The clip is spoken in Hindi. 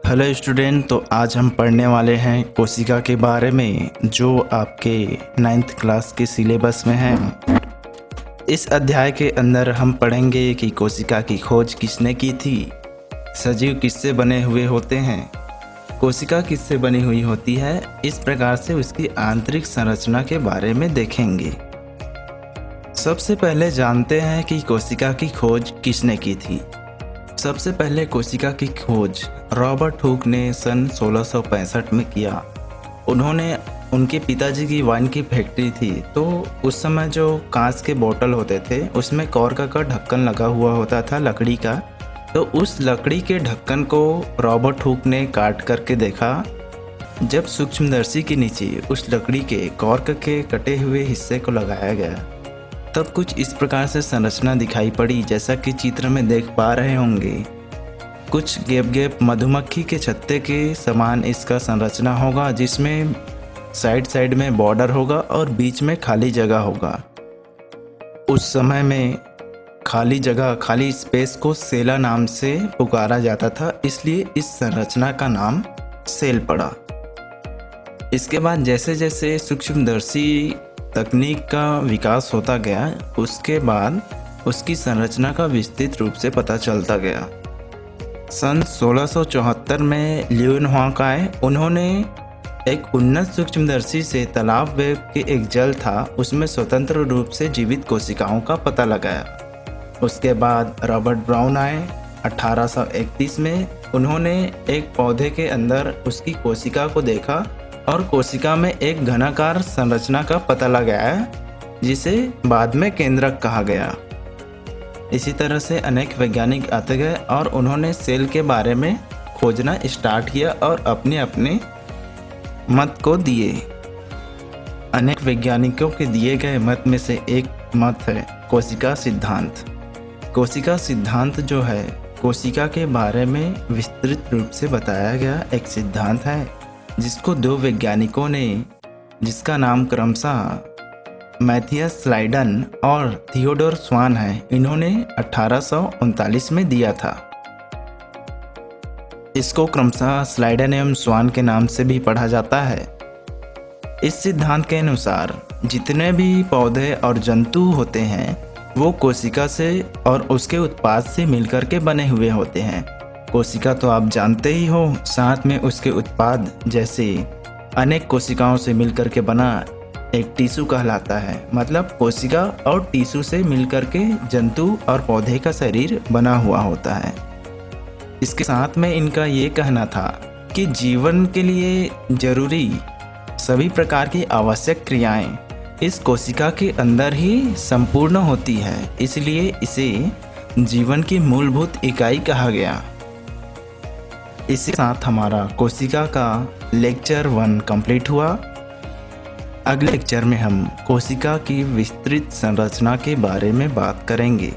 हेलो स्टूडेंट, तो आज हम पढ़ने वाले हैं कोशिका के बारे में जो आपके 9th क्लास के सिलेबस में है। इस अध्याय के अंदर हम पढ़ेंगे कि कोशिका की खोज किसने की थी, सजीव किससे बने हुए होते हैं, कोशिका किससे बनी हुई होती है, इस प्रकार से उसकी आंतरिक संरचना के बारे में देखेंगे। सबसे पहले जानते हैं कि कोशिका की खोज किसने की थी। सबसे पहले कोशिका की खोज रॉबर्ट हुक ने सन 1665 में किया। उनके पिताजी की वाइन की फैक्ट्री थी, तो उस समय जो कांच के बोतल होते थे उसमें कॉर्क का ढक्कन लगा हुआ होता था लकड़ी का। तो उस लकड़ी के ढक्कन को रॉबर्ट हुक ने काट करके देखा। जब सूक्ष्मदर्शी के नीचे उस लकड़ी के कॉर्क के कटे हुए हिस्से को लगाया गया तब कुछ इस प्रकार से संरचना दिखाई पड़ी, जैसा कि चित्र में देख पा रहे होंगे। कुछ गैप मधुमक्खी के छत्ते के समान इसका संरचना होगा, जिसमें साइड में बॉर्डर होगा और बीच में खाली जगह होगा। उस समय में खाली स्पेस को सेला नाम से पुकारा जाता था, इसलिए इस संरचना का नाम सेल पड़ा। इसके बाद जैसे जैसे सूक्ष्मदर्शी तकनीक का विकास होता गया, उसके बाद उसकी संरचना का विस्तृत रूप से पता चलता गया। सन 1674 में ल्यूएनहुआक आए। उन्होंने एक उन्नत सूक्ष्मदर्शी से तालाब वेब के एक जल था उसमें स्वतंत्र रूप से जीवित कोशिकाओं का पता लगाया। उसके बाद रॉबर्ट ब्राउन आए 1831 में। उन्होंने एक पौधे के अंदर उसकी कोशिका को देखा और कोशिका में एक घनाकार संरचना का पता लगाया, जिसे बाद में केंद्रक कहा गया। इसी तरह से अनेक वैज्ञानिक आते गए और उन्होंने सेल के बारे में खोजना स्टार्ट किया और अपने अपने मत को दिए। अनेक वैज्ञानिकों के दिए गए मत में से एक मत है कोशिका सिद्धांत। कोशिका सिद्धांत जो है कोशिका के बारे में विस्तृत रूप से बताया गया एक सिद्धांत है, जिसको दो वैज्ञानिकों ने, जिसका नाम क्रमशः मैथियस स्लाइडन और थियोडोर स्वान है, इन्होंने 1839 में दिया था। इसको क्रमशः स्लाइडन एवं स्वान के नाम से भी पढ़ा जाता है। इस सिद्धांत के अनुसार जितने भी पौधे और जंतु होते हैं वो कोशिका से और उसके उत्पाद से मिलकर के बने हुए होते हैं। कोशिका तो आप जानते ही हो, साथ में उसके उत्पाद जैसे अनेक कोशिकाओं से मिलकर के बना एक टिश्यू कहलाता है। मतलब कोशिका और टिश्यू से मिलकर के जंतु और पौधे का शरीर बना हुआ होता है। इसके साथ में इनका ये कहना था कि जीवन के लिए जरूरी सभी प्रकार की आवश्यक क्रियाएं इस कोशिका के अंदर ही संपूर्ण होती है, इसलिए इसे जीवन की मूलभूत इकाई कहा गया। इसी साथ हमारा कोशिका का लेक्चर 1 कंप्लीट हुआ। अगले लेक्चर में हम कोशिका की विस्तृत संरचना के बारे में बात करेंगे।